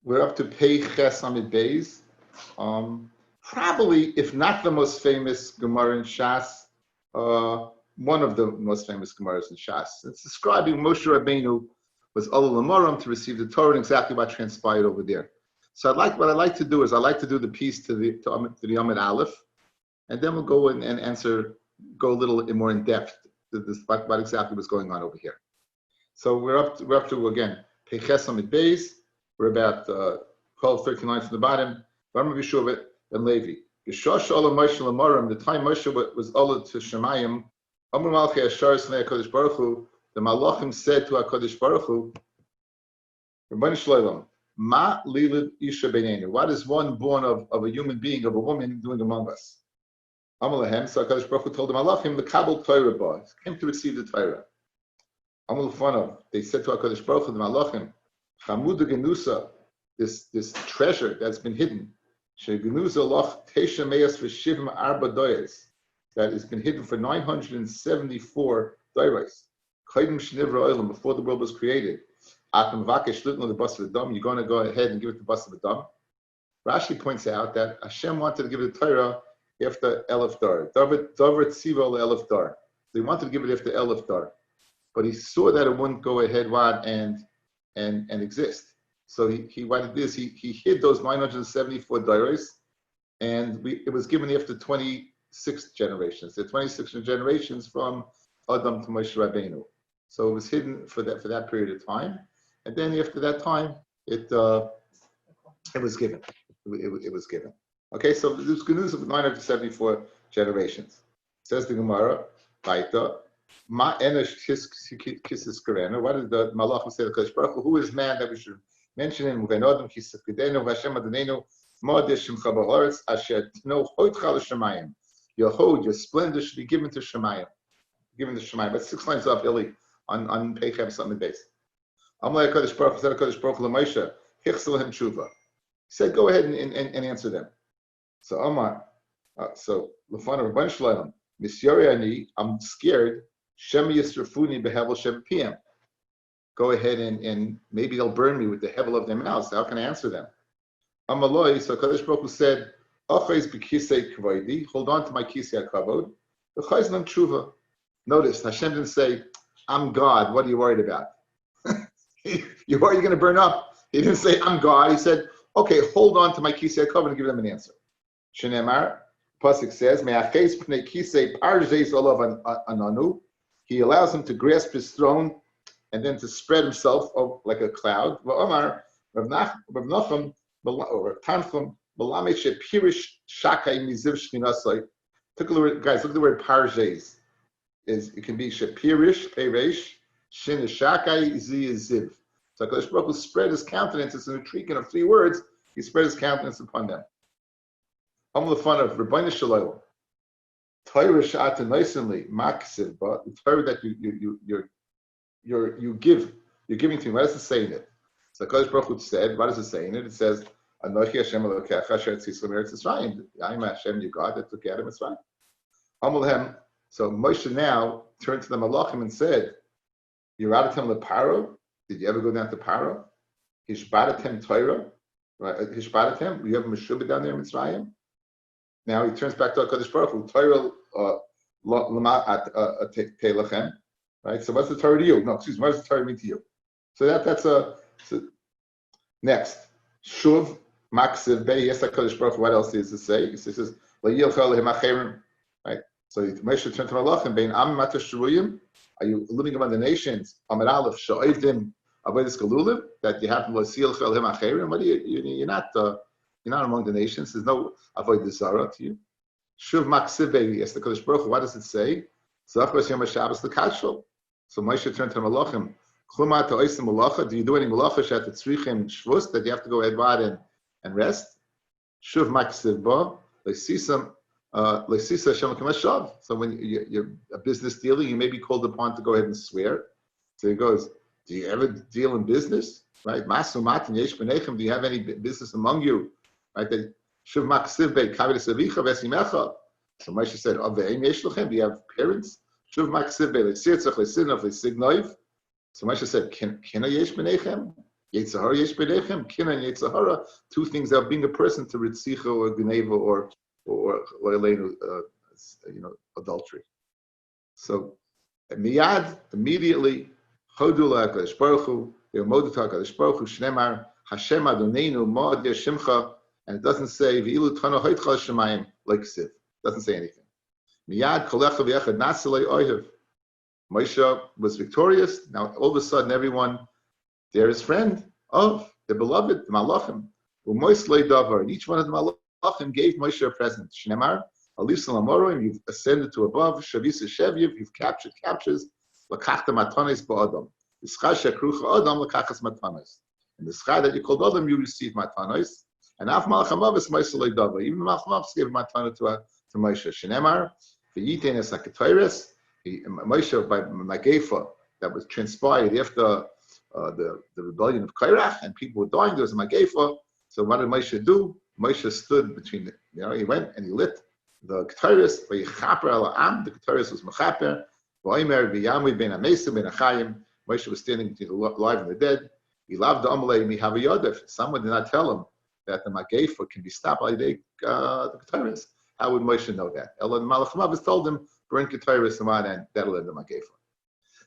We're up to Pei Ches Amid Beis. Probably, if not the most famous Gemara in Shas, one of the most famous Gemaras in Shas. It's describing Moshe Rabbeinu was Ola Lamoram to receive the Torah and exactly what transpired over there. So what I like to do is I like to do the piece to the Amid Aleph, and then we'll go and answer, go a little more in depth to this, what exactly was going on over here. So we're up to again Pei Ches Amid Beis. We're about 12, 13 lines from the bottom. Rabbi Yeshua and Levi. Yeshosh Ola Moshe Lamoram. The time Moshe was Ola to Shemayim, Amar Malchei Ashar Snei HaKadosh Baruch Hu. The Malachim said to HaKadosh Baruch Hu, Rebbeinu Shloim, Ma Lilid Isha Beinenu. What is one born of a human being, of a woman, doing among us? Amar Lahem. So HaKadosh Baruch Hu told the Malachim, the Kabul Torah Ba, came to receive the Torah. Amar Lefanav. They said to HaKadosh Baruch Hu, the Malachim, Chamuda Genusa, this treasure that's been hidden, Shegenusa Loch Tesha Meyas for Shivim Arba Doyes, that has been hidden for 974 doyres. Chaydim Shnivra Oilam, before the world was created. Atam Vakesh Litno the bus of the dam. You're going to go ahead and give it the bus of the dam. Rashi points out that Hashem wanted to give it the Torah after Elif Dar. Davar Tziva Elif Dar. They wanted to give it after Elif Dar, but he saw that it wouldn't go ahead and exist. So he what it is, he hid those 974 doyres, and it was given after 26 generations. The 26 generations from Adam to Moshe Rabbeinu. So it was hidden for that period of time, and then after that time, it was given. It was given. Okay, so there's good news of 974 generations. Says the Gemara, Baita. Ma enish kisses karena. What did the Malachim say to Kadosh Baruch Hu? Who is man that we should mention him? Uvenodem kisses kedenu v'Hashem Adonenu mo'adeshim chabahoretz asher tno hoitcha l'shamayim. Your hod, your splendor should be given to Shemayim. Given to Shemayim. But 6 lines up, Eli, on Pei Ches Amid Beis. Amalei Kadosh Baruch Hu said to Kadosh Baruch Hu l'Moshe, hichsel hem tshuva. He said, go ahead and answer them. So Amar, so Lefana Rabban Shloim, Misyori ani, I'm scared. Shem Yisrafuni behevel Shem PM. Go ahead and maybe they'll burn me with the hevel of their mouths. How can I answer them? Amaloi, so Kadosh Baruch Hu said, Achayz b'kisei kvoidi, hold on to my kisei hakavod. V'chayz nam tshuva. Notice Hashem didn't say, I'm God. What are you worried about? You're worried you're going to burn up. He didn't say, I'm God. He said, okay, hold on to my kisei hakavod and give them an answer. Shenemar, Pasuk says, Me'achayz pnei kisei parzeis olav ananu. He allows him to grasp his throne and then to spread himself like a cloud. V'omar, Rav Nachum, or Tanchum, B'lamei shepirish shakai miziv shchinasai. Guys, look at the word parzeis. It can be shepirish, peresh, shin is shakai, zi is ziv. So HaKadosh Baruch Hu spread his countenance. It's in a treatment of 3 words. He spread his countenance upon them. I'm the fun of Rabbi Shalom. Torah sha'ata nicely maksiv, but the Torah that you're giving to me. What does it say in it? So HaKadosh Baruch Hu said, what does it say in it? It says, Anochi Hashem Elokecha asher tzislam eretz Yisrael. I am Hashem, your God, that took you out of Mitzrayim. Amalhem. So Moshe now turned to the Malachim and said, you're out of time with Paro? Did you ever go down to Paro? Hishbadatem Torah? Right? Hishbadatem? You have a Meshubah down there in Mitzrayim? Now he turns back to HaKadosh Baruch Hu. Torah telechem. Right? So what's the Torah to you? No, excuse me. What does the Torah mean to you? So that's next. Shuv maksiv bei. Yes, HaKadosh Baruch Hu. What else is to say? He says la'yilcha lehem acherim. Right? So Moshe turned to Malachim. Bein am matashuruyim. Are you living among the nations? Amar Aleph sha'oivdim avodas galulim. That you have la'yilcha lehem acherim. What are you're not. You're not among the nations. There's no avoid zara to you. Shuv maksiv. Yes, the Kodesh Baruch Hu. What does it say? Zachos yom Shabbos l'kashol. So Moshe turned to Malachim. Chuma to oisim malacha. Do you do any malacha shat tzrichim shvus that you have to go ahead and rest? Shuv maksiv ba leisisa shem kameshav. So when you're a business dealer, you may be called upon to go ahead and swear. So he goes, do you ever deal in business? Right? Masu matin yesh b'nechem. Do you have any business among you? Right? Shuv maksiv be kavidas avicha v'esimecha. So Moshe said, Aveim yesh lochem. Do you have parents? Shuv maksiv be le'sirtzach le'sinov le'signoiv. So Moshe said, Kena yesh b'nechem? Yetzirah yesh berechem, kina and yetzirah, two things that being a person to ritzicha or gneva or adultery. So miyad, immediately, chodu la'akadosh baruch hu, v'yomodu ta'akadosh baruch hu, shnemar, Hashem Adonenu ma'ad yeshimcha, and it doesn't say v'ilu tana hoitcha shemayim like siv. Doesn't say anything. Miyad kolecha v'yechad nasilei oihev. Moshe was victorious. Now all of a sudden, everyone, they're his friend of the beloved, the malachim. U'mois lei davar, and each one of the malachim gave Moshe a present. Shnemar, alisa lamorim, you've ascended to above. Shavisa shevyiv, you've captured captures. Lakachta matanis ba'adam. Ischar shekrucha adam lakachas matanis. In the schar that you called adam, you received matanis. And af malachamavis Moshe lei davar. Even malachamavis gave matana to Moshe. Shnemar, v'yitein es haketoires. Moshe by Magefa that was transpired after the rebellion of Kairach and people were dying. There was a Magefa. So what did Moshe do? Moshe stood between he went and he lit the Ketores. The Ketores was Mechaper. Moshe was standing between the alive and the dead. He loved the Amalei Mihav Yodef. Someone did not tell him that the Magefa can be stopped by the Ketores. How would Moshe know that? Elon Malachmav told him, burn Ketores and that'll end the Magefa.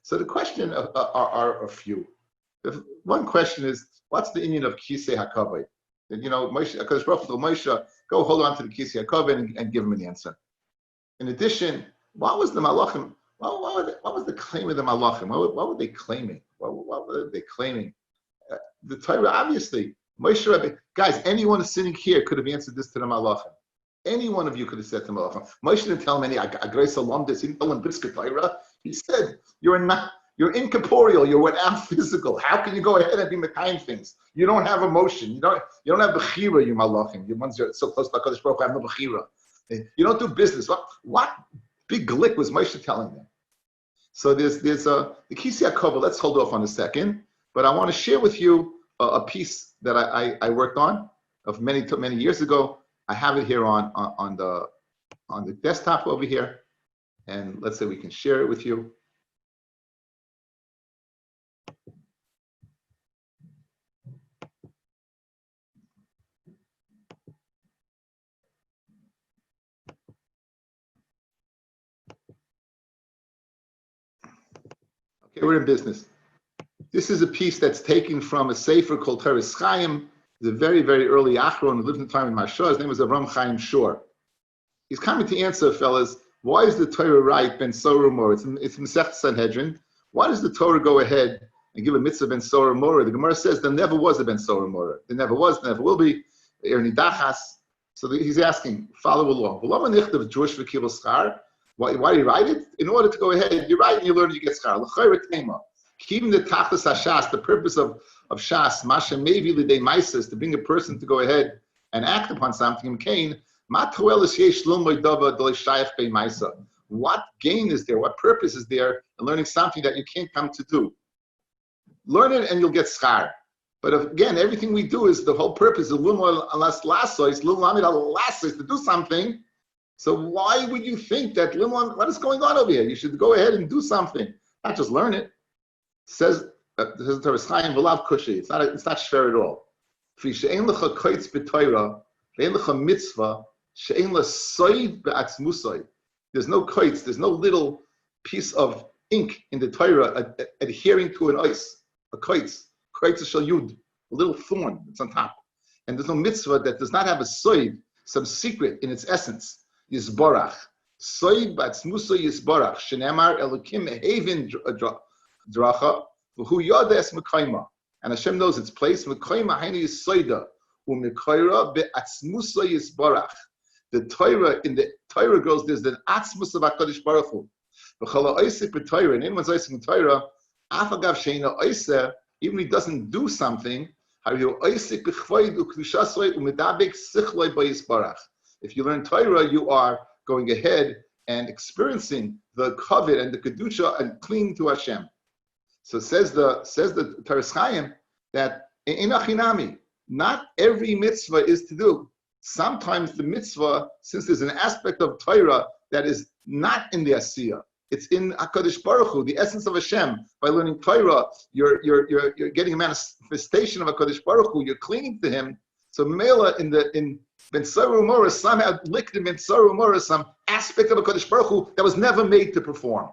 So the question are a few. One question is, what's the Indian of Kisei HaKavod? Moshe, HaKadosh Baruch Hu told Moshe, go hold on to the Kisei HaKavod and give him an answer. In addition, what was the Malachim? What was the claim of the Malachim? What were they claiming? What were they claiming? The Torah, obviously, Moshe Rabbi, guys, anyone sitting here could have answered this to the Malachim. Any one of you could have said to Malachim. Moshe didn't tell him any Agreis Alomdis. He didn't tell him Brisker Torah. He said, you're incorporeal, you're without physical. How can you go ahead and be Mekayim things? You don't have emotion. You don't have Bechira, you Malachim. You ones you're so close to HaKadosh Baruch Hu have no Bechira. You don't do business. What big glick was Moshe telling them? So there's the Kisei HaKavod. Let's hold off on a second. But I want to share with you a piece that I worked on of many years ago. I have it here on the desktop over here, and let's say we can share it with you. Okay, we're in business. This is a piece that's taken from a sefer called Teres Chaim. The very, very early Achron who lived in the time in Marsha. His name was Avram Chaim Shor. He's coming to answer, fellas, why is the Torah right Ben Sorah Mora? It's Masechet Sanhedrin. Why does the Torah go ahead and give a mitzvah Ben Sorah Mora? The Gemara says there never was a Ben Sorah Mora. There never was, there never will be. So he's asking, follow along. Why do you write it? In order to go ahead, you write and you learn, you get schar. Keeping the tachlis hashas, the purpose of shas, masha mevi l'dei maises, to bring a person to go ahead and act upon something. What gain is there? What purpose is there in learning something that you can't come to do? Learn it and you'll get schar. But again, everything we do is the whole purpose of to do something. So why would you think that what is going on over here? You should go ahead and do something, not just learn it. Says Teres Chaim v'lav kushi. It's not shver at all. She'ein lecha koitz b'Torah, ve'ein lecha mitzvah, she'ein lesoid be'atzmusoi. There's no koitz. There's no little piece of ink in the Torah adhering to an ice. A koitz shel yud, a little thorn that's on top. And there's no mitzvah that does not have a soid, some secret in its essence. Yisborach. Soid be'atzmusoi yisborach. Shenemar elokim ehevin dracha, who yodes mekayma, and Hashem knows its place. Mekayma hainu yisoida, u'mekayra be'atzmusa yisbarach. The Torah in the Torah goes. There's the atzmus of Hakadosh Baruch Hu. V'chala oisik b'Torah, and anyone's oisik in Torah, afagav sheina oiseh, even if he doesn't do something, hayu oisik b'chvoid u'kdushasoi u'medabek sichloi b'yisbarach. If you learn Torah, you are going ahead and experiencing the kavod and the kedusha and clinging to Hashem. So says the Teres Chaim that in achinami, not every mitzvah is to do. Sometimes the mitzvah, since there's an aspect of Torah that is not in the asiyah, It's in HaKadosh Baruch Hu, the essence of Hashem. By learning Torah, you're getting a manifestation of HaKadosh Baruch Hu. You're clinging to Him. So Mela in Ben Saru Morah somehow licked in Ben Saru Morah some aspect of HaKadosh Baruch Hu that was never made to perform.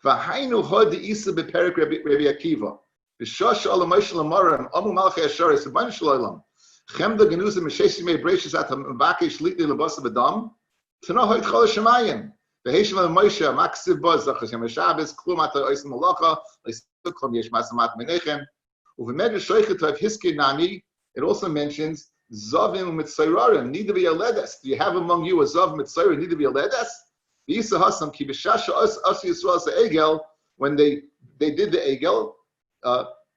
V'hainu hod the Isa beperik Rabbi Akiva. V'shosh ala Moshe l'marim amu malchei Hasharis v'bayin shloilam. Chemda genuza m'sheshim mei breishis at ha'mbakesh litni l'basa b'dam. Tana hoit chol Shemayim. V'heishim al Moshe maksiv baz zachas yom Shabbos klum ata oisim malacha l'isuk klum yesh masamat menechem. U'v'medrash shoichet rav hiskei nani. It also mentions zavim mitzayrarim need to be a ledes. Do you have among you a zav mitzayr need to be a ledes? V'isa hasam ki b'shasha as Yisrael egel when they did the egel.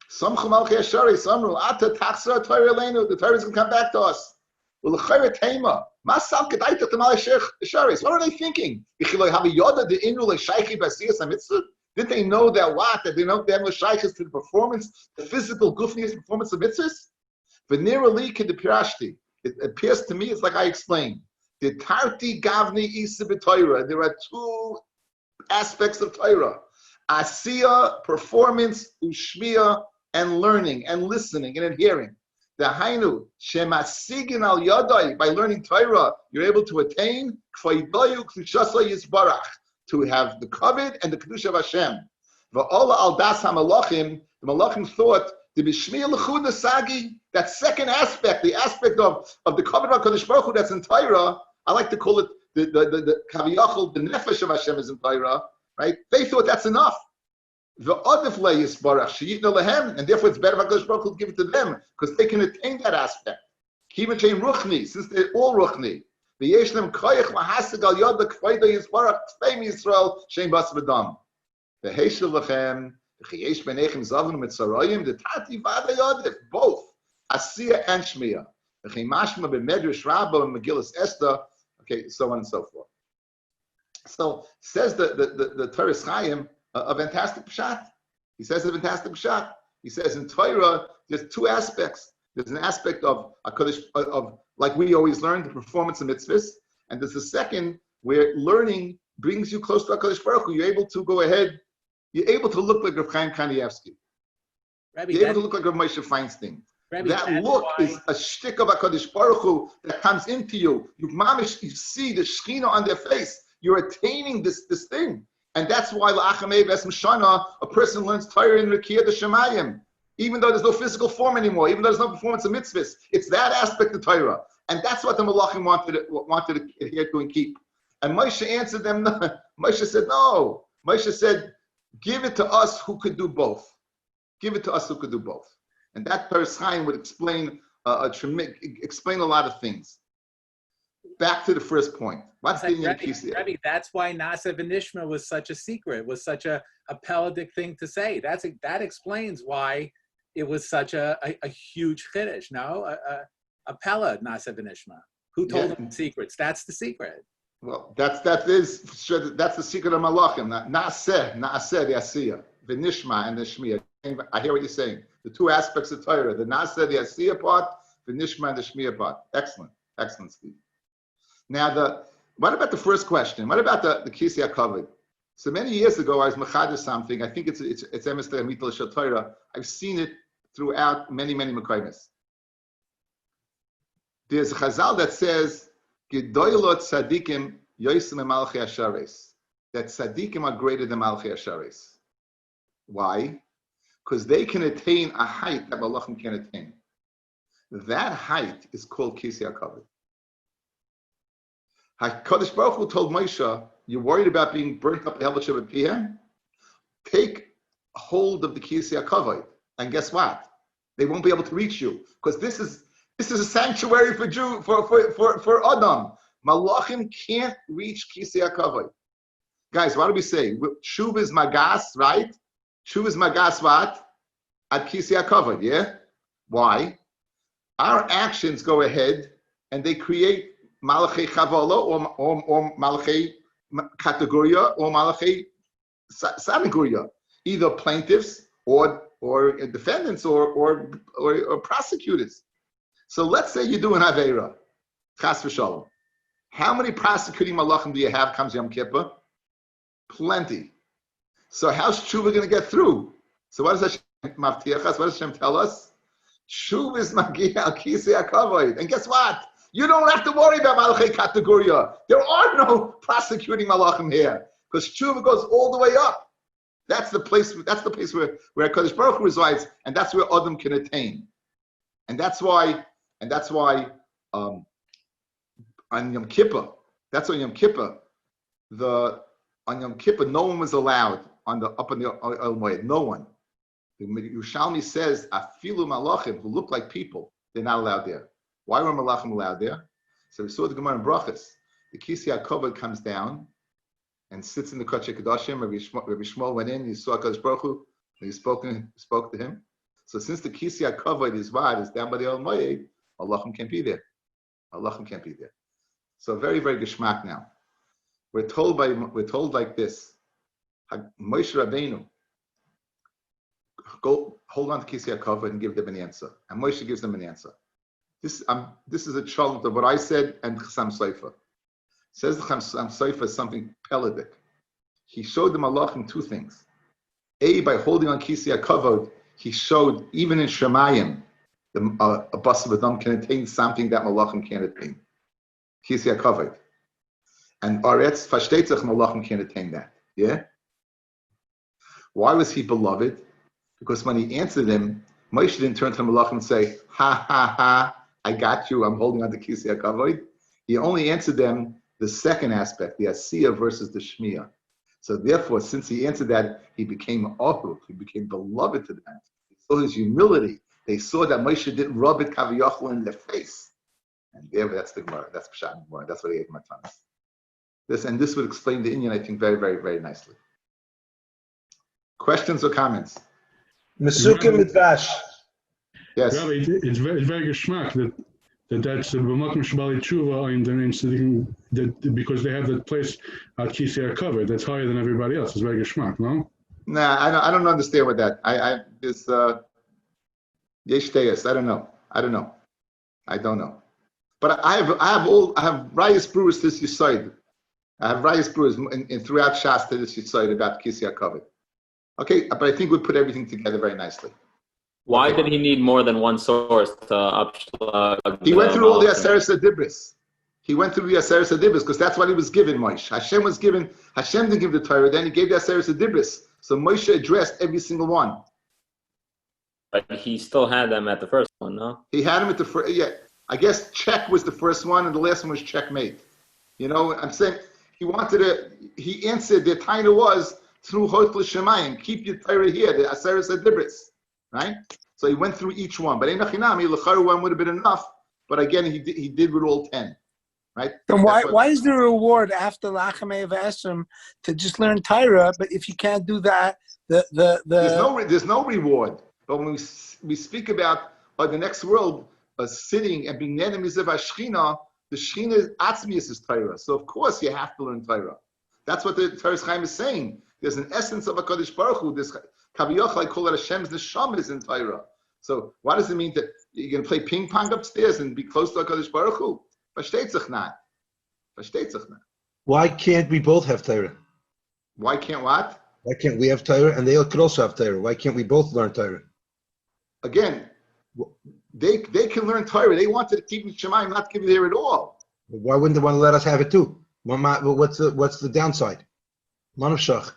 Some chamalchei ashari, some rule ata taxra Torah leinu. The Torah is going to come back to us. Well, l'chayre tema masal kedaita tamalei asharis. What are they thinking? Ichiloi havi yoda the inu leishaychi b'asiyas hamitzvah. Did they know that what? That they know they have l'shaychis to the performance, the physical gufnius performance of mitzvahs? V'nirali kedipirashti. It appears to me it's like I explained. The tarti gavni isa b'Torah. There are two aspects of Torah: asiya, performance, ushmiya, and learning and listening and adhering. The hainu shemasigin al yadai, by learning Torah, you're able to attain k'vaydayu k'lushasa yisbarach, to have the kavod and the kedusha of Hashem. V'ola al das hamalachim, the malachim thought the b'shmiya l'chud sagi, that second aspect, the aspect of the kavod of HaKadosh Baruch Hu that's in Torah. I like to call it the kaviyachol, the nefesh of Hashem is in Torah, right? They thought that's enough. The odif le'yisbarach sheyitna lehem, and therefore it's better for HaKadosh Baruch Hu to give it to them because they can attain that aspect. Kivan shein ruchni, since they're all ruchni. V'yesh lem koyach lahasig al yod l'kvayda yisbarach tzvei Yisrael shein bas v'dam. V'heishel lechem v'cheyesh b'nechem zavim mitzarayim the tati v'ada yodif, both asiya and shmiya. V'chein mashma b'medrash Rabbi and Megillas Esther. Okay, so on and so forth. So says the Torah Chaim a fantastic pshat. He says a fantastic pshat. He says in Torah there's two aspects. There's an aspect of like we always learn, the performance of mitzvahs, and there's a second where learning brings you close to HaKadosh Baruch Hu. You're able to go ahead. You're able to look like Rav Chaim Kanievsky. Rabbi, you're able to look like Rav Moshe Feinstein. Rabbi, that look is a shtick of HaKadosh Baruch Hu that comes into you. You see the Shechina on their face. You're attaining this thing. And that's why La'achamei V'esm Shana, a person learns Torah in Rekiah the Shemayim, even though there's no physical form anymore, even though there's no performance of mitzvahs. It's that aspect of Torah. And that's what the Malachim wanted to adhere to and keep. And Moshe answered them, no. Moshe said, no. Moshe said, give it to us who could do both. Give it to us who could do both. And that Paras Chaim would explain a lot of things. Back to the first point. What's the Rabbi, that's why Nasa V'Nishma was such a secret, was such a pelagic thing to say. That explains why it was such a huge chiddush. No, a pella Nasa V'Nishma. Who told him secrets? That's the secret. Well, that's the secret of Malachim. Naaseh the Asiyah, V'Nishma and the Shmiya. I hear what you're saying. The two aspects of Torah, the Naaseh, the Asiyah part, the Nishma and the Shmiya part. Excellent, Steve. Now, what about the first question? What about the Kisei HaKavod? So many years ago, I was mechadeh something. I think it's Emes Mitel Shel Torah. I've seen it throughout many mekaymes. There's a Chazal that says, "Gedoylot tzadikim yosim emalchei ashares." That tzadikim are greater than malchei ashares. Why? Because they can attain a height that malachim can attain. That height is called Kisei HaKavod. HaKadosh Baruch Hu told Moshe, you're worried about being burnt up in Hell Shabbat PM? Take hold of the Kisei HaKavod. And guess what? They won't be able to reach you. Because this is a sanctuary for Adam. Malachim can't reach Kisei HaKavod. Guys, what do we say? Shuv is Magas, right? Shuv is Magas what? At Kisei HaKavod, yeah? Why? Our actions go ahead and they create Malachei Chavala or Malachei Kategoria or Malachei Sanagoria, either plaintiffs or defendants or prosecutors. So let's say you do an Aveira, Chas v'Shalom. How many prosecuting Malachim do you have comes Yom Kippur? Plenty. So how's tshuva going to get through? So what does Hashem mavtiach us? What does Hashem tell us? Tshuva is magia al kisei hakavod. And guess what? You don't have to worry about malachei kategoria. There are no prosecuting malachim here because tshuva goes all the way up. That's the place. That's the place where Kadosh Baruch Hu resides, and that's where Adam can attain. And that's why. On Yom Kippur, that's on Yom Kippur. On Yom Kippur, no one was allowed up on the Oil Moed. No one. The Yerushalmi says, "Afilu malachim who look like people, they're not allowed there." Why were malachim allowed there? So we saw the Gemara in Brachas. The Kisei HaKavod comes down and sits in the Kodesh HaKadoshim. Rabbi Shmuel went in. He saw Kadosh Baruch Hu, and he spoke to him. So since the Kisei HaKavod is down by the Oil Moed, malachim can't be there. Malachim can't be there. So very, very geschmack now. We're told like this. Moshe Rabbeinu, go hold on to Kisei HaKavod and give them an answer. And Moshe gives them an answer. This is a challenge of what I said and Chassam Sofer. Says the Chassam Sofer something pelagic. He showed the malachim two things. A, by holding on Kisei HaKavod, he showed even in Shemayim, a bus of Adam can attain something that malachim can't attain. Kisei HaKavod. And Aretz Fashtetzach malachim can't attain that. Yeah? Why was he beloved? Because when he answered him, Moshe didn't turn to the malachim and say, "Ha ha ha, I got you, I'm holding on to Kisei HaKavod." He only answered them the second aspect, the Asiyah versus the Shmiyah. So therefore, since he answered that, he became Ahu, he became beloved to them. They saw his humility. They saw that Moshe didn't rub it kaviyachol in their face. And there, that's the Gemara, that's Pshat Gemara, that's what he gave Matanas. This would explain the Inyan, I think, very, very, very nicely. Questions or comments? Mesukim Midrash. Yes. Rabbi, it's very geschmack that's the B'makom Shabali Tshuva in the name Tzadikim, that because they have that place at Kisei HaKavod that's higher than everybody else. It's very geschmack, no? Nah, I don't understand what that. This Yesh Teis. I don't know. I don't know. But I have Rayas Brewers to this Yisoid. I have Rayas Brewers in throughout Shas to this Yisoid about Kisei HaKavod. Okay, but I think we put everything together very nicely. Why did he need more than one source to upshlag? He went through all the Aseres Adibris. He went through the Aseres Adibris because that's what he was given, Moshe. Hashem didn't give the Torah, then he gave the Aseres Adibris. So Moshe addressed every single one. But he still had them at the first one, no? He had them at the first, yeah. I guess check was the first one and the last one was checkmate. You know, I'm saying he answered, the Taina was through Hotel Shemayim, keep your Torah here, the Aseres Adibris. Right? So he went through each one. But Einachinami, L'charu one would have been enough. But again, he did with all 10. Right? Then why is there a reward after Lachamei Esrim to just learn Torah? But if you can't do that, there's no reward. But when we speak about the next world sitting and being enemies of Ashchina, the Shechina Atzmius is Torah. So of course you have to learn Torah. That's what the Torah Chaim is saying. There's an essence of a Kadosh Baruch Hu. This Kaviyach, I call it Hashem's neshama is in Torah. So what does it mean that you're going to play ping pong upstairs and be close to HaKadosh Baruch Hu? Versteht sich not. Why can't we both have Torah? Why can't what? Why can't we have Torah and they could also have Torah? Why can't we both learn Torah? Again, they can learn Torah. They wanted to keep Shemayim, not give it here at all. Why wouldn't they want to let us have it too? What's the downside? Manavshach.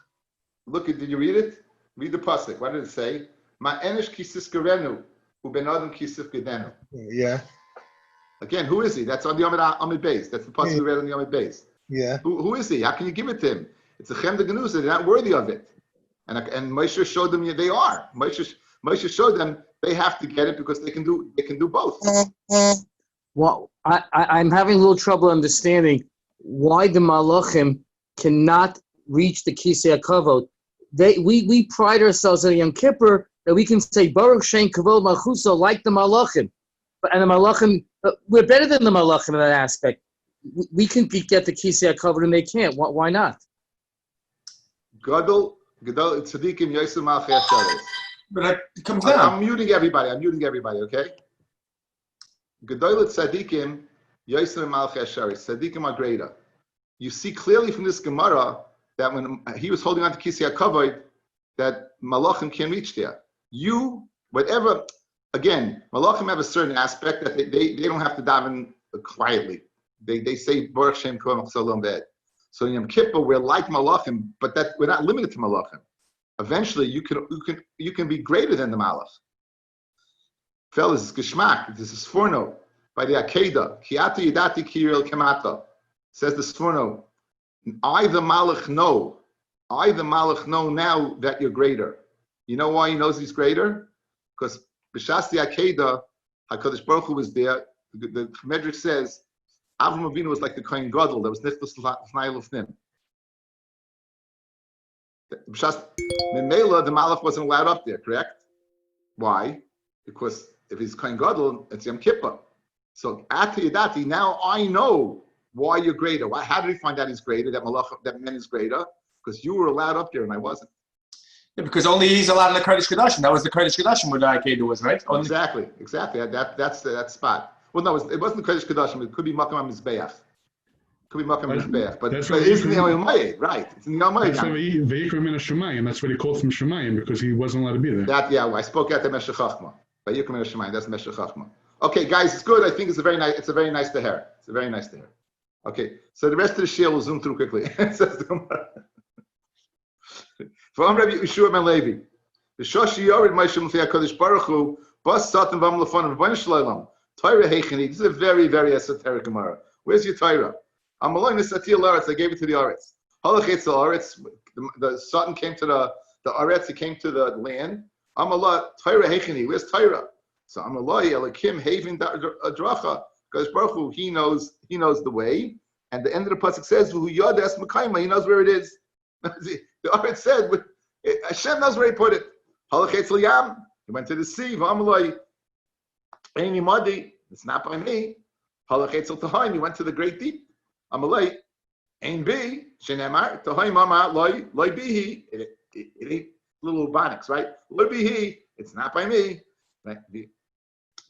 Look, did you read it? Read the pasuk. What did it say? Ma'enish kisif gerenu, uben adam kisif gedenu. Yeah. Again, who is he? That's on the Amid Beis. That's the pasuk we read on the Amid Beis. Yeah. Who is he? How can you give it to him? It's a chem de genusa. They're not worthy of it. And Moshe showed them they are. Moshe showed them they have to get it because they can do both. Well, I'm having a little trouble understanding why the Malachim cannot reach the Kisei HaKavod. We pride ourselves on Yom Kippur that we can say Baruch Shem Kavod Malchuso like the Malachim, and the Malachim we're better than the Malachim in that aspect. We can get the Kisei HaKavod and they can't. Why not? Gadol Tzadikim Yosef Malchei Hasharos. But it comes down. I'm muting everybody. Okay. Gadol Tzadikim Yosef Malchei Hasharos. Tzadikim are greater. You see clearly from this Gemara that when he was holding on to Kisei HaKavod, that Malachim can't reach there. You, whatever, again, Malachim have a certain aspect that they don't have to daven quietly. They say Baruch Shem Koach Salom Ved. So in Yom Kippur, we're like Malachim, but that we're not limited to Malachim. Eventually, you can be greater than the Malach. Fellas, Geschmack, this is Sforno by the Akedah. Kiata Yidati Kiril Kemata. Says the Sforno, I the Malach know now that you're greater. You know why he knows he's greater? Because B'shas the Akedah, HaKadosh Baruch Hu was there. The Medrash says, Avram Avinu was like the Kohen Gadol that was nichtas l'nai l'fnim. B'shas Memela, the Malach wasn't allowed up there, correct? Why? Because if he's Kohen Gadol, it's Yom Kippur. So Ati Yadati, now I know why you're greater. Why? How did he find out he's greater? That man is greater because you were allowed up there and I wasn't. Yeah, because only he's allowed in the Kodesh Kodashim. That was the Kodesh Kodashim where the Akedah was, right? Exactly. That's that spot. Well, no, it wasn't the Kodesh Kodashim. It could be Makam HaMizbeach. Could be Makam HaMizbeach, but it is in the Yomi, right? It's in the Yomi. That's Vayikra Min HaShemayim. That's what he called from Shemayim because he wasn't allowed to be there. I spoke at the Meshech Chachma. Vayikra Min HaShemayim. That's Meshech Chachma. Okay, guys, it's good. I think it's a very nice to hear. It's a very nice to hear. Okay, so the rest of the shir will zoom through quickly. It says the Gemara. From Rabbi Yeshua ben Levi, the Shoshi Yored Moshe Mufei HaKadosh Baruch Hu Bas Satan Vam Lefon Rabbeinu Shloim Torah Heicheni. This is a very, very esoteric Gemara. Where's your Torah? Amaloi Nesati Laretz. I gave it to the Aretz. Halachetz Laretz. The Satan came to the Aretz. He came to the land. Amaloi Torah Heicheni. Where's Torah? So Amaloi Elakim Haven Dracha. Because Baruch Hu, he knows the way. And the end of the pasuk says, "Who Yodas Mekayma." He knows where it is. The Aretz said, Hashem knows where he put it. Halachetz Liyam. He went to the sea. V'amaloi Eini Madi. It's not by me. Halachetz Tahim. He went to the great deep. Amaloi Ein Bi Shenemar Tahim Mama Loi Bihi. It ain't little Ubanics, right? Loi Bihi. It's not by me.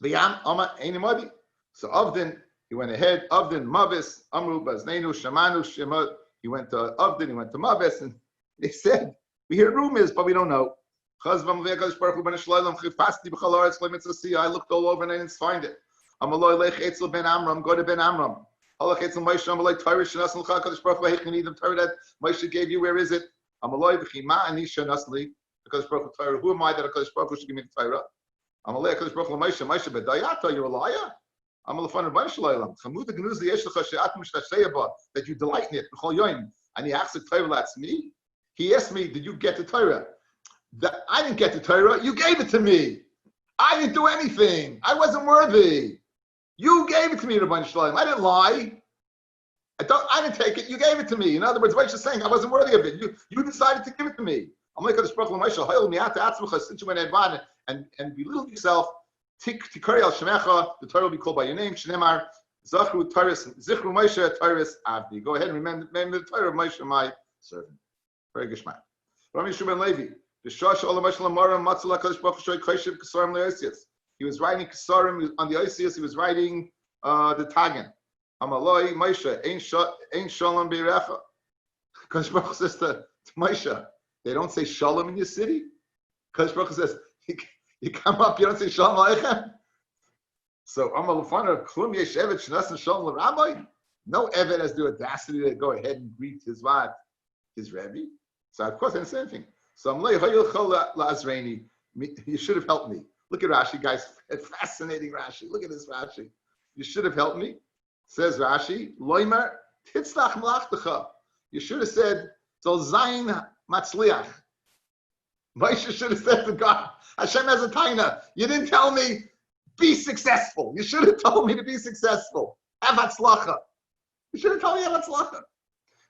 Liyam Ama Eini Madi. So Avdin, he went ahead. Avdin, Mavis, Amru, Baznenu, Shamanu, Shema. He went to Avdin, he went to Mavis, and they said, we hear rumors, but we don't know. I looked all over and I didn't find it. Go to Ben Amram. Moshe gave you, where is it? Who am I that HaKadosh Baruch Hu should give me the Torah? You're a liar. That you delight in it. And he asked the Torah, that's me. He asked me, did you get the Torah? I didn't get the Torah. You gave it to me. I didn't do anything. I wasn't worthy. You gave it to me, Rabbi Shalom. I didn't lie. I didn't take it. You gave it to me. In other words, Moshe is saying I wasn't worthy of it. You decided to give it to me. I'm like, since you went ahead and belittled yourself, Tikari al Shemecha, the Torah will be called by your name. Shnemar, Zachru Taurus, Zichru Moshe, Taurus Avdi. Go ahead and remember the Torah of Moshe, my servant. Very Geshmak. Rabbi Yeshua ben Levi, the Shosh Olam Moshe Lamaram Matzala Kadosh Baruch Hu Koshev Kesarim LeOsius. He was writing Kesarim on the Osius. He was writing the Tagan. Amaloi Moshe Ein Shalom Beirecha. Kadosh Baruch Hu says to Moshe, they don't say Shalom in your city. Kadosh Baruch Hu says, you come up, you don't say Shalom Aleichem. So Amal Lefana Klum Yesh Evet Shnas and Shalom Rabbi. No Evet has the audacity to go ahead and greet his Rabbi. So of course I didn't say anything. So I'm like, you should have helped me. Look at Rashi, guys. Fascinating Rashi. Look at this Rashi. You should have helped me. Says Rashi, Loimer Titzlach Malachtecha. You should have said, Zol Zayin Matzliach. Moshe should have said to God, Hashem has a taina. You didn't tell me, be successful. You should have told me to be successful. Have hatzlacha. You should have told me have hatzlacha.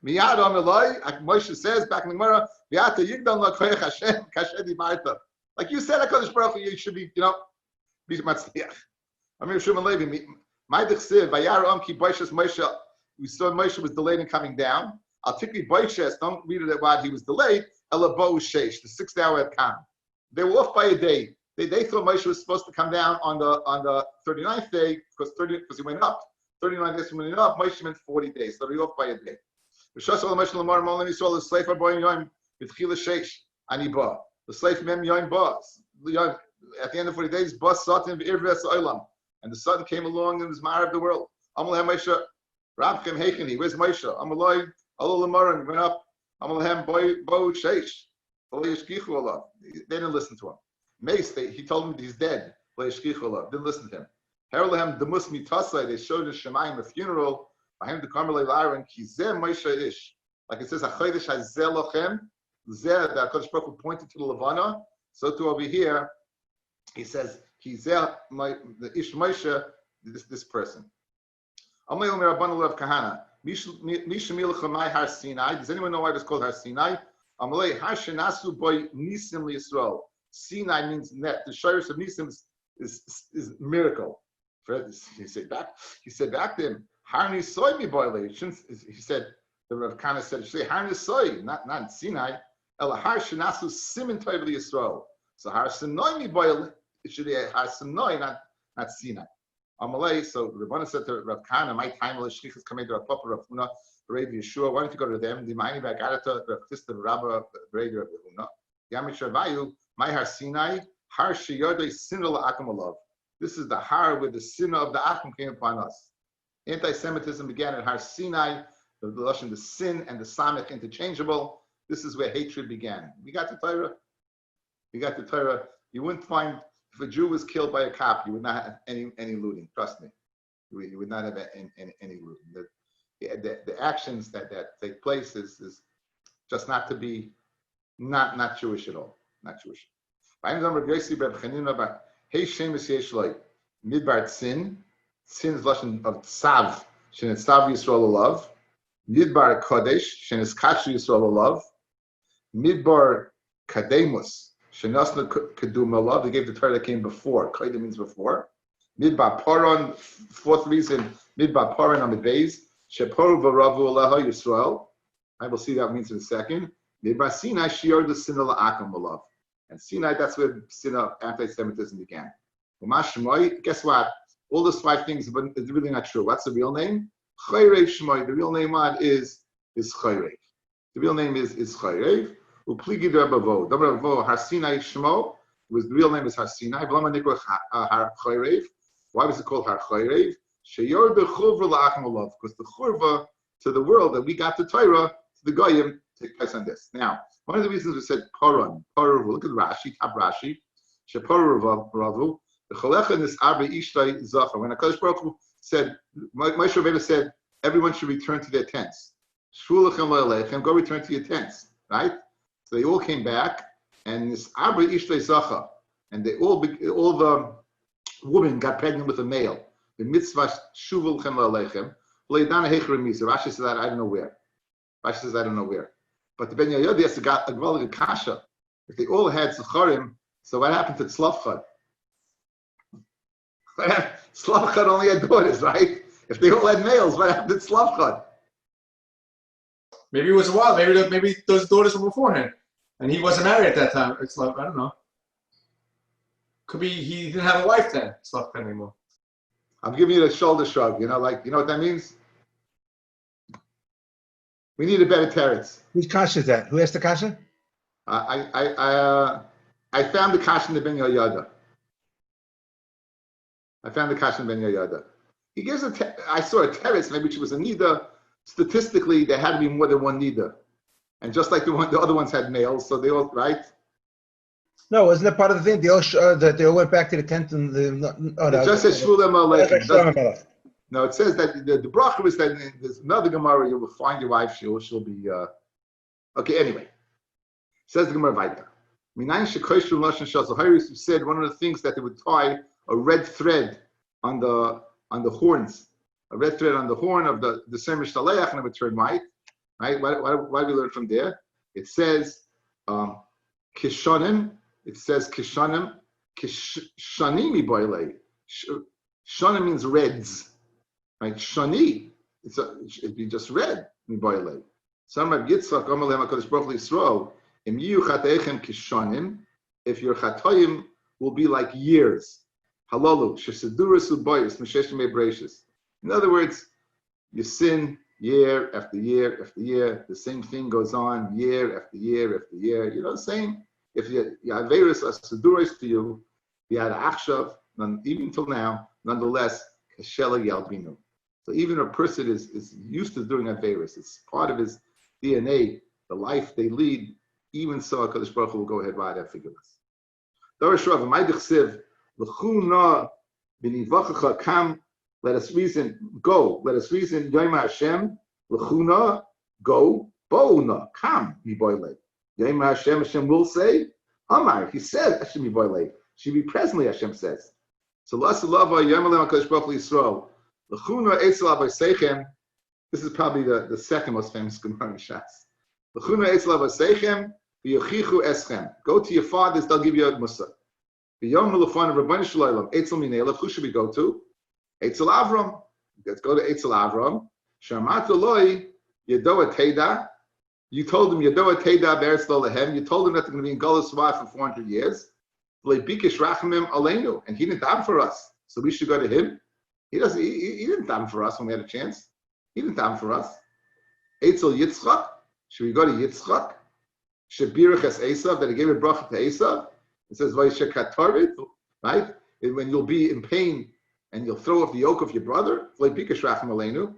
Miyad Amaloi, Moshe says back in the Gemara, V'yata Yigdal Lakoyach Hashem Kashedi Marta. Like you said, HaKadosh Baruch Hu, you should be, be matzliach. I mean, Shimon Levi, Ma'idich Siv, Vayar Om Ki Boishes Moshe. We saw Moshe was delayed in coming down. Al Tikri Boishes, don't read it while he was delayed. Elabo Sheish, the 6th hour had come. They were off by a day. They thought Moshe was supposed to come down on the 39th day because he went up. 39 days from when he went up, Moshe meant 40 days. So they were off by a day. The slave mem yoim bas. At the end of 40 days, bas satin v'irves olam, and the sun came along and was mar of the world. Amalahem Moshe, Rabchem Heicheni. Where's Moshe? Amaloi Alol Lamaran went up. Amalahem Bo Sheish. They didn't listen to him. Mace, he told him he's dead. Didn't listen to him. Herlehem Demus Mitasai. They showed the Shemaim a funeral. Behind the Carmelite Lyran Kizem Moshe Ish. Like it says, Achodesh Hazel Lochem. Zeh, that Kodesh Baruch Hu pointed to the Levana. So to over here, he says, Kizeh, the Ish Moshe, this person. Does anyone know why it was called Har Sinai? Sinai means net. The shirish of Nisim is miracle. He said back to him, Har Nisoy mi boile. He said, the Rav Kana said, Har Nisoy, not Sinai. El Har Shinasu Simin Toiv Yisrael. So Har Sinai mi boile. It should be Har Sinai, not Sinai. Amalei, so Rabbana said to Rav Kana, my time will shlichus come to Rav Papa, Rav Huna, Rabbi Yeshua. Why don't you go to them? The Ma'ani Bagarata, Rav Chista, Rabbi, Rabbi Huna. Yamich Ravayu, my Har Sinai, Har Sheyodei Sinna La'akim Alav. This is the Har where the Sinna of the Akim came upon us. Anti-Semitism began at Har Sinai, the Lashon, the sin and the Samech interchangeable. This is where hatred began. We got the Torah. You wouldn't find. If a Jew was killed by a cop, you would not have any looting. Trust me, you would not have any looting. The actions that take place is just not to be not Jewish at all. Not Jewish. Midbar sin is lashon of tzav. Shen is tzav Yisrael alav. Midbar kodesh. Shen is kasher Yisrael alav. Midbar kademus. Shenasna Kedum Allah, they gave the Torah that came before. Kaida means before. Midbar Paran, fourth reason, Midbar Paran Amidbeis, Sheporu Varavu Aleha Yisrael. I will see that means in a second. Midbar Sinai, Shior the Sinna La'akam Alav. And Sinai, that's where Sinna, anti-Semitism began. Guess what? All those five things is really not true. What's the real name? Chayrev Shmoy. The real name is Chayrev. The real name is Chayrev. Upligi Rabavo. Rabavo Har Sinai Shmo. The real name is Har Sinai. Har Chayrev. Why was it called Har Chayrev? Sheyor the Churva La'achim Olav. Because the Churva to the world that we got the Torah to the Goyim take place on this. Now, one of the reasons we said Paran. Look at Rashi. Top Rashi. Sheparu Ravu. The Chalecha is Arba Ishtay Zachar. When HaKadosh Baruch Hu said, Moshe Rabbeinu said, everyone should return to their tents. Shulachem Lo'alechem. Go return to your tents. Right? So they all came back, and this Abra Ishtay Zacha, and all the women got pregnant with a male. The mitzvah Shuvul Chem La'alechem. Leidana Hecher Misa. Rashi says that I don't know where. But the Ben Yoyodi has got a Gvalig Kasha. If they all had Zacharim, so what happened to Tzlavchad? Tzlavchad only had daughters, right? If they all had males, what happened to Tzlavchad? Maybe it was a while. Maybe those daughters were beforehand, and he wasn't married at that time. It's like I don't know. Could be he didn't have a wife then. It's not anymore. I'm giving you the shoulder shrug. You know what that means? We need a better teretz. Whose kasha is that? Who asked the kasha? I found the kasha in the Ben Yoyada. He gives I saw a teretz, maybe she was a nida. Statistically, there had to be more than one nida, and just like the other ones had males, so they all right. No, wasn't that part of the thing? They all that they all went back to the tent and it just says Shulem Aleichem. No, it says that the bracha is that there's another Gemara. You will find your wife. She'll be okay. Anyway, says the Gemara Vaita. Minayin shekoishu lashon shas. So Hairis said one of the things that they would tie a red thread on the horns. A red thread on the horn of the Semish Taleach, and it would turn white. Right? Why do we learn from there? It says Kishonim. It says Kishonim. Kishanimi boile. Shana means reds. Right? Shani. It'd be just red. Boile. Some of Yitzchak Amalem HaKadosh Baruch Hu Yisrael. Im yiyu chatayichem kishonim. If your chatoyim will be like years. Halalu sheseduras ubayis m'sheshim ebrachis. In other words, you sin, year after year after year. The same thing goes on year after year after year. You know, same. If you have various asaduros to you, you had achshav, even till now, nonetheless, kashela yalbinu. So even a person is used to doing Averis. It's part of his DNA, the life they lead. Even so, HaKadosh Baruch Hu will go ahead right after us. Let us reason, go. Let us reason, Yomi Hashem, L'chuna, go, Bo'una, come, Yiboyle. Yomi Hashem, Hashem will say, Amar, he said, Hashem Yiboyle. Should be presently, Hashem says. So, L'asalav, Yomi Lem HaKadosh Baruch Hu Yisrael. L'chuna Eitzel Avosechem. This is probably the second most famous Gemara in Shas. L'chuna Eitzel Avosechem v'yochichu eschem. Go to your fathers; they'll give you a musa. V'yom l'fan Rabbi Shalom Eitzel Minelech. Who should we go to? Eitzel Avram. Let's go to Eitzel Avram. Shamatu Loi Yedoa Teda. You told him Yedoa Teda Be'eretz Lo Lehem. You told him that they're going to be in Galus Savad for 400 years. V'leibikish Rachamim Aleinu, and he didn't daven for us, so we should go to him. He doesn't. He didn't daven for us when we had a chance. He didn't daven for us. Eitzel Yitzchak. Should we go to Yitzchak? Shebirach es Esav, that he gave a bracha to Esav. It says Vayishekatarit, right? And when you'll be in pain and you'll throw off the yoke of your brother. V'leibikash Rachamim Aleinu.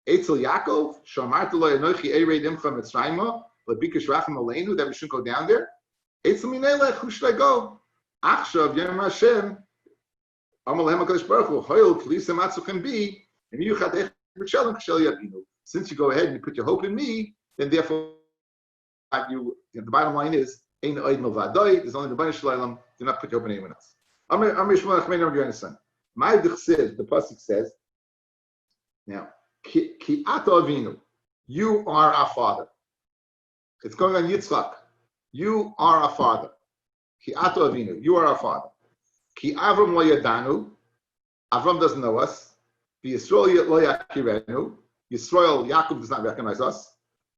Eitzel Yaakov. Shamarta lo Anochi Eirei Dimcha Mitzrayma. V'leibikash Rachamim Aleinu. That we shouldn't go down there. Eitzel Minelech. Who should I go? Achshav Yomi Hashem. Amalem HaKadosh Baruch Hu, Hoyel Kalisa Matzuchem Bi, and you Chadech B'Shalom K'Shel Yabinu. Since you go ahead and you put your hope in me, then therefore the bottom line is Ein Oid Milvadoi. There's only the Rabbi Shalom. Do not put your hope in anyone else. Amir Shmuel Achmei Rabbi Yonasan. My Dichsiv, the pasuk says, now Ki Ato Avinu, you are our father. It's going on Yitzchak. You are our father. Ki Ato Avinu, you are our father. Ki Avram lo yadanu, Avram doesn't know us. Yisrael lo yakirenu, Yisrael, Yaakov does not recognize us.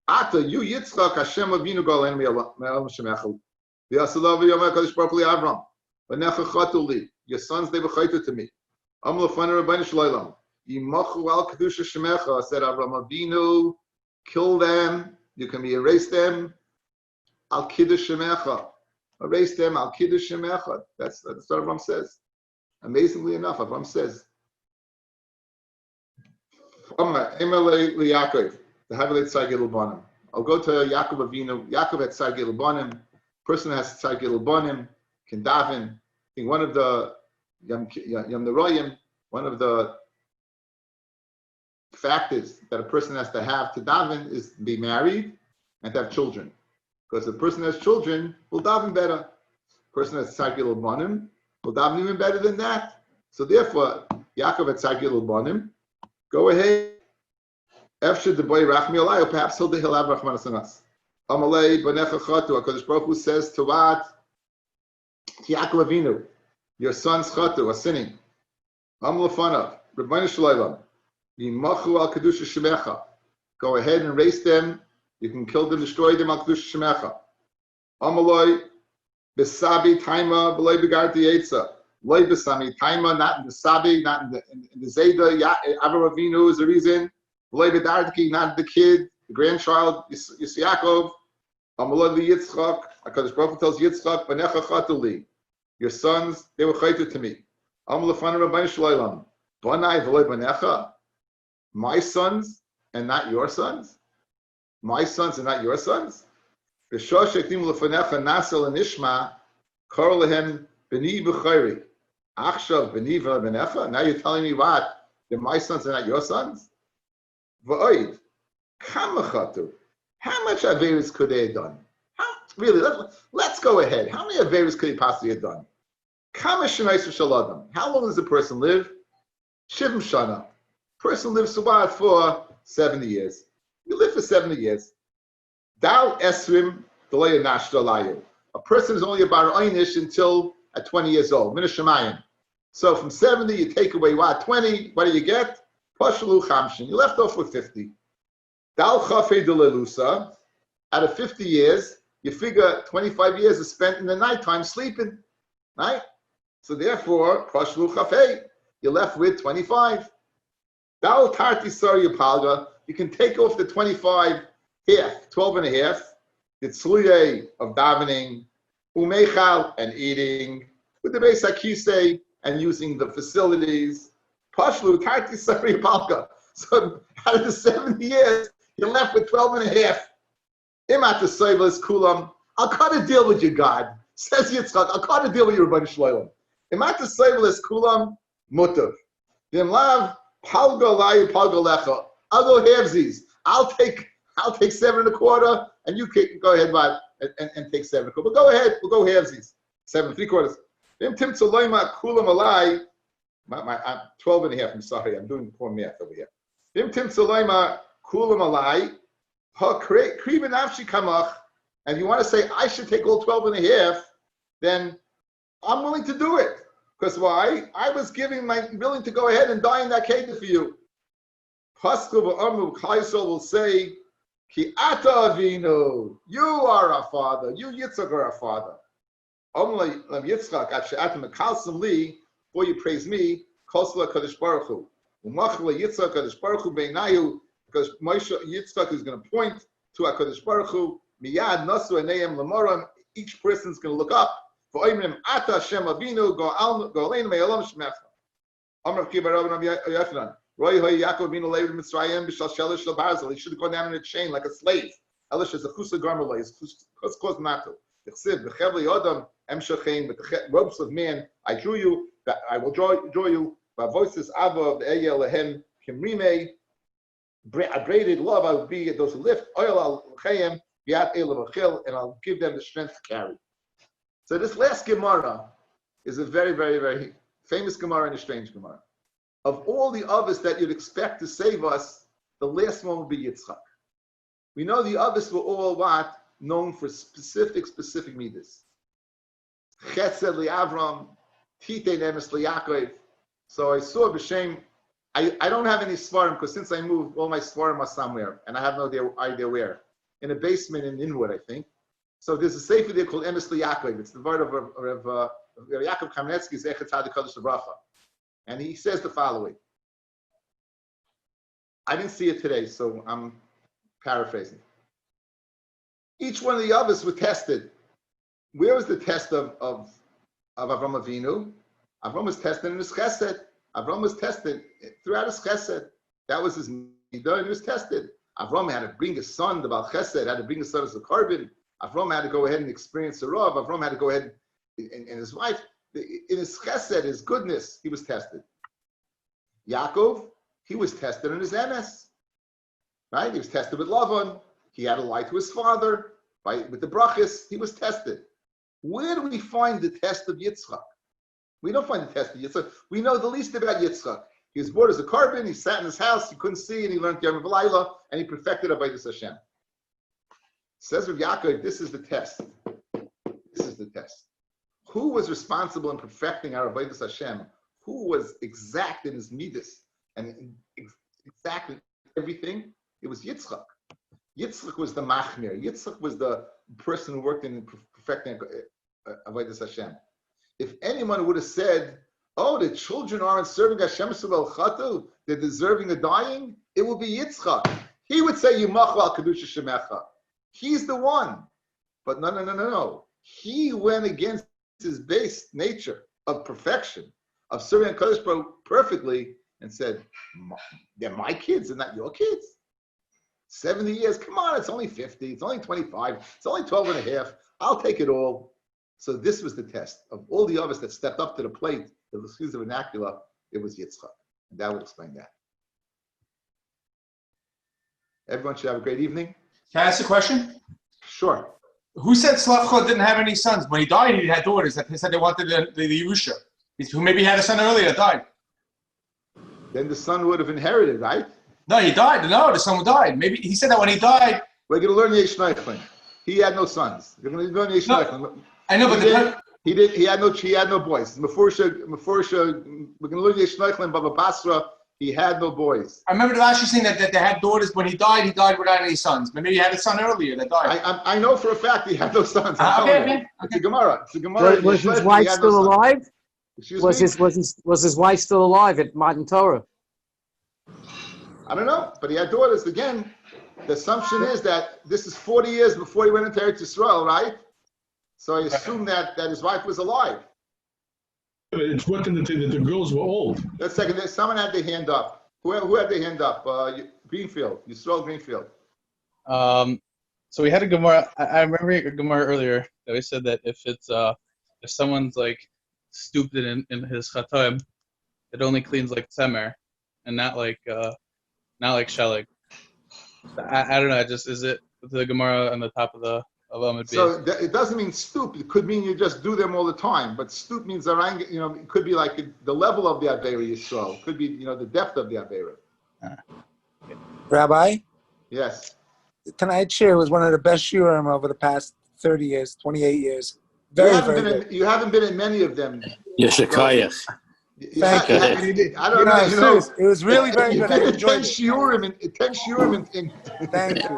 Ata, you Yitzchak, Hashem Avinu golen me'elam shemechel. V'yasalav v'yomar HaKadosh Baruch Hu Avram. V'nechachatu li, your sons they b'chaytu to me. Am l'fana Rabbeinu Shalom. Yimachu al kedusha shemecha, said Avram Avinu, kill them, you can erase them. Al kiddush shemecha. Erase them, al kiddush shemecha. That's what Avram says. Amazingly enough, Avram says, I'll go to Yaakov Avinu. Yaakov had Tzar Gil Bonim. Person that has Tzar Gil Bonim can daven. I think one of the Yom Neroyim, one of the factors that a person has to have to daven is to be married and to have children. Because the person that has children will daven better. The person that has Tzar Gil Bonim will daven even better than that. So therefore, Yaakov had Tzar Gil Bonim. Go ahead. Efshad the boy Rachmi Alai, perhaps he'll have Rachmanas on us. Amalei Banecha Chatu, HaKadosh Baruch Hu says to what? Yaakov Avinu, your sons Chatu are sinning. Amalafanav, Rabbeinu Shalom, Yimachu al Kedusha Shemecha. Go ahead and erase them. You can kill them, destroy them al Kedusha Shemecha. Amaloi Besabi Taima B'loi Begarti Yetza. Loi Besami Taima, not in the Sabi, not in the Zayda. Avram Avinu is the reason. Loi Bedartiki, not the kid, the grandchild. Yaakov. Amaloi Yitzchak. HaKadosh Baruch Hu tells Yitzchak, Banecha Chatuli. Your sons, they were chaytu to me. Amalafana Rabbeinu Shalom. Banai V'loi Banecha. My sons and not your sons. My sons and not your sons. B'shosh Ekdim Lefanecha Nasel and Ishma. Kor lehem B'ni B'chayri. Achshav B'ni V'Banecha. Now you're telling me what? They're my sons and not your sons? V'oid. Kamachatu. How much Averis could they have done? Really, let's go ahead. How many Averis could he possibly have done? Kama Shanais Shaladam. How long does a person live? Shivim Shana. Person lives for 70 years. You live for 70 years. Dal Esrim Delay Nashta Layu. A person is only a bar einish until at 20 years old. Minashamayim. So from 70, you take away what? 20. What do you get? Pashalu Chamshin. You left off with 50. Dal Chafei Delelusa. Out of 50 years, you figure 25 years is spent in the nighttime sleeping. Right? So therefore, Pashalu Chafei. You're left with 25. Dal Tarti Sarya Palga. you can take off the 25 half, 12 and a half, the tzluye of davening, umechal and eating, with the beis hakisei and using the facilities. Pashlu tarti sari palka. So out of the 70 years, you're left with 12 and a half. Imat the soivas kulam. I'll cut a deal with you, God. Says Yitzchak, I'll cut a deal with you, Rabbi Shloim. Imat the soivas kulam mutav. Vim lav palgo layu palgo lecha. I'll go halvesies. I'll take 7 1/4, and you can go ahead, Bob, and take 7 1/4. But go ahead, we'll go halvesies. 7 3/4. Vim tim tzoloima kulam alai. I'm 12 and a half. I'm sorry, I'm doing poor math over here. Vim tim tzoloima kulam alai. Ha kriven nafshi kamach. And you want to say I should take all 12 and a half, then I'm willing to do it. Because why? I was willing to go ahead and die in that cave for you. Pascal Kaisel will say, Ki ata avinu, you are our father, you Yitzchak are our father. Yitzchak, before you praise me, Kosla Kadosh Baruch Hu. Umachla Yitzchak Kadosh Baruch Hu beinayu, because Yitzchak is going to point to HaKadosh Baruch Hu, miyad nasu enayim lamoram, each person's going to look up. V'oimrim ata Hashem avinu, go aleinu me'olam shmecha. Amrav Kiva Rabbi Yochanan. Roy Hoy Yaakov Avinu Levi Mitzrayim b'shal shelish lebarzel. He should have gone down in a chain like a slave. Elish is a chusa garmelay. It's cause not to. Chsiv b'chevli odam em shachein. But the ropes of man, I drew you. I will draw you. My voices Abba of the Eyel Lehem Kimrime. A braided love I will be those who lift. Oil al chayim yat elav achil, and I'll give them the strength to carry. So this last Gemara is a very, very, very famous Gemara and a strange Gemara. Of all the others that you'd expect to save us, the last one will be Yitzchak. We know the others were all what? Known for specific midas. Chesed li'Avram, Titei nemes li'Yaakov. So I saw b'shem. I don't have any svarim because since I moved, all my svarim are somewhere, and I have no idea where. In a basement in Inwood, I think. So there's a sefer there called Emes li'Yaakov. It's the word of Yaakov Kamenetsky, Zechat Tzadik Kodesh L'Bracha. And he says the following. I didn't see it today, so I'm paraphrasing. Each one of the others were tested. Where was the test of Avram Avinu? Avram was tested in his chesed. Avram was tested throughout his chesed. That was his midah, and he was tested. Avram had to bring his son, the Baal Chesed, had to bring his son as a carbon. Avram had to go ahead and experience the Rav. Avram had to go ahead and his wife. In his chesed, his goodness, he was tested. Yaakov, he was tested in his emes. Right? He was tested with Lavan. He had to lie to his father. With the brachas, he was tested. Where do we find the test of Yitzchak? We don't find the test of Yitzchak. We know the least about Yitzchak. He was born as a carbon. He sat in his house. He couldn't see, and he learned Yom V'Layla, and he perfected Avodas Hashem. Says Rav Yaakov, this is the test. This is the test. Who was responsible in perfecting our Avodas Hashem? Who was exact in his midas and exact in everything? It was Yitzchak. Yitzchak was the machmir. Yitzchak was the person who worked in perfecting Avodas Hashem. If anyone would have said, "Oh, the children aren't serving Hashem Subel Chatu, they're deserving of dying," it would be Yitzchak. He would say, "Yimach al Kedusha Shemecha." He's the one. But no. He went against his base nature of perfection, of serving HaKadosh Baruch Hu perfectly, and said, "They're my kids, they're not your kids." 70 years, come on, it's only 50, it's only 25, it's only 12 and a half. I'll take it all. So this was the test. Of all the others that stepped up to the plate, the vernacular, it was Yitzchak. And that would explain that. Everyone should have a great evening. Can I ask a question? Sure. Who said Slavcha didn't have any sons? When he died, he had daughters. He said they wanted the Yerusha. Who maybe had a son earlier that died. Then the son would have inherited, right? No, he died. No, the son died. Maybe he said that when he died. We're going to learn Yesh Neichling. He had no sons. We're going to learn Yesh Neichling. I know, but he had no boys. Mefursha, we're going to learn Yesh Neichling, Baba Basra. He had no boys. I remember the Rashi saying that they had daughters. When he died without any sons. Maybe he had a son earlier that died. I know for a fact he had no sons. Okay. It's a Gemara. Was his wife still alive? Excuse was me? his wife still alive at Matan Torah? I don't know, but he had daughters. Again, the assumption is that this is 40 years before he went into Eretz Yisrael, right? So I assume that his wife was alive. But it's one thing that the girls were old. Let's second. Someone had their hand up. Who had their hand up? Greenfield. Yisrael Greenfield. So we had a Gemara. I remember a Gemara earlier that we said that if someone's like stooped in his chatoim, it only cleans like tzemer, and not like shelig. I don't know. Is it the Gemara on the top of Amud So it doesn't mean stoop. It could mean you just do them all the time. But stoop means it could be like the level of the Avera Yisrael. It could be the depth of the Avera. Rabbi, Yes. tonight's shir was one of the best shiurim over the past 30 years, 28 years. Very good. You haven't been in many of them. Yeshakayach. Thank you. I don't know. It was really very good. I You enjoyed 10 it. shiurim in. Thank you.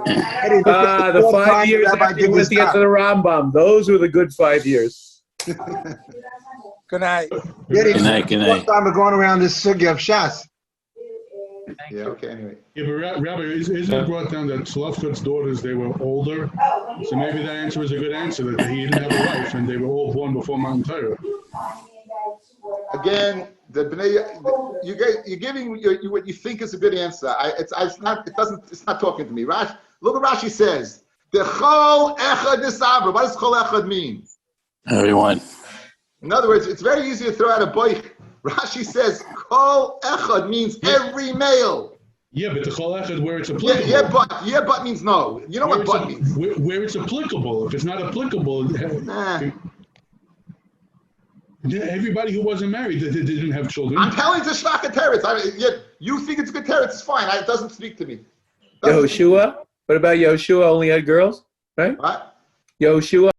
The 5 years after he went to get to the Rambam. Those were the good 5 years. Good night. Good night. First time we're going around this sugya of Shas. Yeah, okay, anyway. Yeah, but Rabbi, isn't it brought down that Slavkut's daughters, they were older? So maybe that answer is a good answer, that he didn't have a wife and they were all born before Mount Torah. Again, you're giving what you think is a good answer. It's not talking to me. Look what Rashi says. The chol echad nisabra. What does chol echad mean? Everyone. In other words, it's very easy to throw out a boich. Rashi says chol echad means every male. Yeah, but the chol echad where it's applicable. Yeah, but means no. You know what but means? Where it's applicable. If it's not applicable, everybody who wasn't married that didn't have children. I'm telling you, it's a shlaka teretz. You think it's a good teretz, it's fine. It doesn't speak to me. Yehoshua? What about Yehoshua? Only had girls, right? What? Yehoshua